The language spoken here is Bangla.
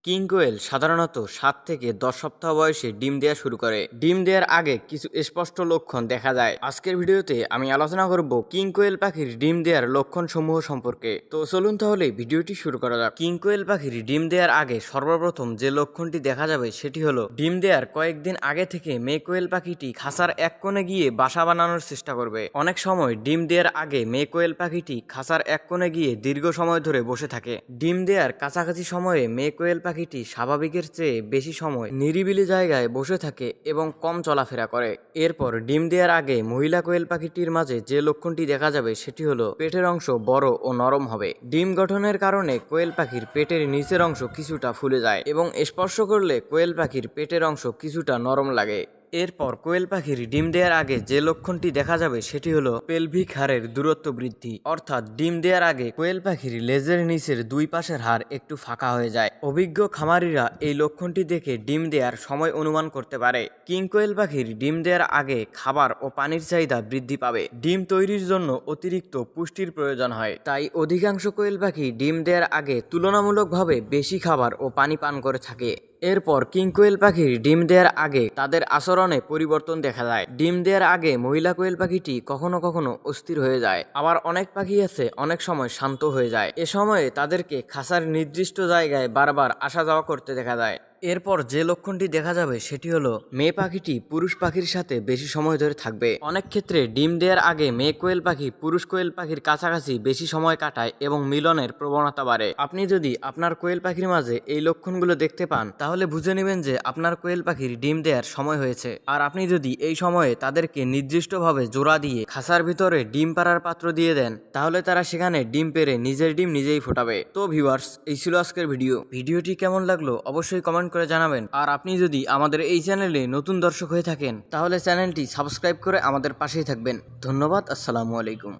কিং কোয়েল সাধারণত 7 থেকে 10 সপ্তাহ বয়সে ডিম দেওয়া শুরু করে। ডিম দেওয়ার আগে কিছু স্পষ্ট লক্ষণ দেখা যায়। আজকের ভিডিওতে আমি আলোচনা করব কিং কোয়েল পাখির ডিম দেওয়ার লক্ষণ সমূহ সম্পর্কে। তো চলুন তাহলে ভিডিওটি শুরু করা যাক। কিং কোয়েল পাখির ডিম দেওয়ার আগে সর্বপ্রথম যে লক্ষণটি দেখা যাবে সেটি হলো ডিম দেওয়ার কয়েকদিন আগে থেকে মেয়ে কোয়েল পাখিটি খাঁচার এক কোণে গিয়ে বাসা বানানোর চেষ্টা করবে। অনেক সময় ডিম দেওয়ার আগে মেয়ে কোয়েল পাখিটি খাঁচার এক কোণে গিয়ে দীর্ঘ সময় ধরে বসে থাকে। ডিম দেওয়ার কাছাকাছি সময়ে মেয়ে কোয়েল পাখিটি স্বাভাবিকের চেয়ে বেশি সময় নিরিবিলি জায়গায় বসে থাকে এবং কম চলাফেরা করে। এরপর ডিম দেওয়ার আগে মহিলা কোয়েল পাখিটির মাঝে যে লক্ষণটি দেখা যাবে সেটি হলো পেটের অংশ বড় ও নরম হবে। ডিম গঠনের কারণে কোয়েল পাখির পেটের নিচের অংশ কিছুটা ফুলে যায় এবং স্পর্শ করলে কোয়েল পাখির পেটের অংশ কিছুটা নরম লাগে। এরপর কোয়েল পাখির ডিম দেওয়ার আগে যে লক্ষণটি দেখা যাবে সেটি হলো পেলভিক হাড়ের দূরত্ব বৃদ্ধি, অর্থাৎ ডিম দেওয়ার আগে কোয়েল পাখির লেজের নিচের দুই পাশের হাড় একটু ফাঁকা হয়ে যায়। অভিজ্ঞ খামারিরা এই লক্ষণটি দেখে ডিম দেওয়ার সময় অনুমান করতে পারে। কিং কোয়েল পাখির ডিম দেওয়ার আগে খাবার ও পানির চাহিদা বৃদ্ধি পাবে। ডিম তৈরির জন্য অতিরিক্ত পুষ্টির প্রয়োজন হয়, তাই অধিকাংশ কোয়েল পাখি ডিম দেওয়ার আগে তুলনামূলকভাবে বেশি খাবার ও পানি পান করে থাকে। এরপর কিং কোয়েল পাখির ডিম দেওয়ার আগে তাদের আচরণে পরিবর্তন দেখা যায়। ডিম দেওয়ার আগে মহিলা কোয়েল পাখিটি কখনো কখনো অস্থির হয়ে যায়, আবার অনেক পাখি আছে অনেক সময় শান্ত হয়ে যায়। এ সময়ে তাদেরকে খাঁচার নির্দিষ্ট জায়গায় বারবার আসা যাওয়া করতে দেখা যায়। এরপর যে লক্ষণটি দেখা যাবে সেটি হলো মেয়ে পাখিটি পুরুষ পাখির সাথে বেশি সময় ধরে থাকবে। অনেক ক্ষেত্রে ডিম দেওয়ার আগে মেয়ে কোয়েল পাখি পুরুষ কোয়েল পাখির কাছাকাছি বেশি সময় কাটায় এবং মিলনের প্রবণতা বাড়ে। আপনি যদি আপনার কোয়েল পাখির মাঝে এই লক্ষণগুলো দেখতে পান তাহলে বুঝে নেবেন যে আপনার কোয়েল পাখির ডিম দেওয়ার সময় হয়েছে। আর আপনি যদি এই সময়ে তাদেরকে নির্দিষ্টভাবে জোড়া দিয়ে খাঁচার ভিতরে ডিম পাড়ার পাত্র দিয়ে দেন তাহলে তারা সেখানে ডিম পেড়ে নিজের ডিম নিজেই ফোটাবে। তো ভিউয়ার্স, এই ছিল আজকের ভিডিওটি কেমন লাগলো অবশ্যই কমেন্ট করে জানাবেন। আর আপনি যদি আমাদের এই চ্যানেলে নতুন দর্শক হয়ে থাকেন তাহলে চ্যানেলটি সাবস্ক্রাইব করে আমাদের পাশেই থাকবেন। ধন্যবাদ। আসসালামু আলাইকুম।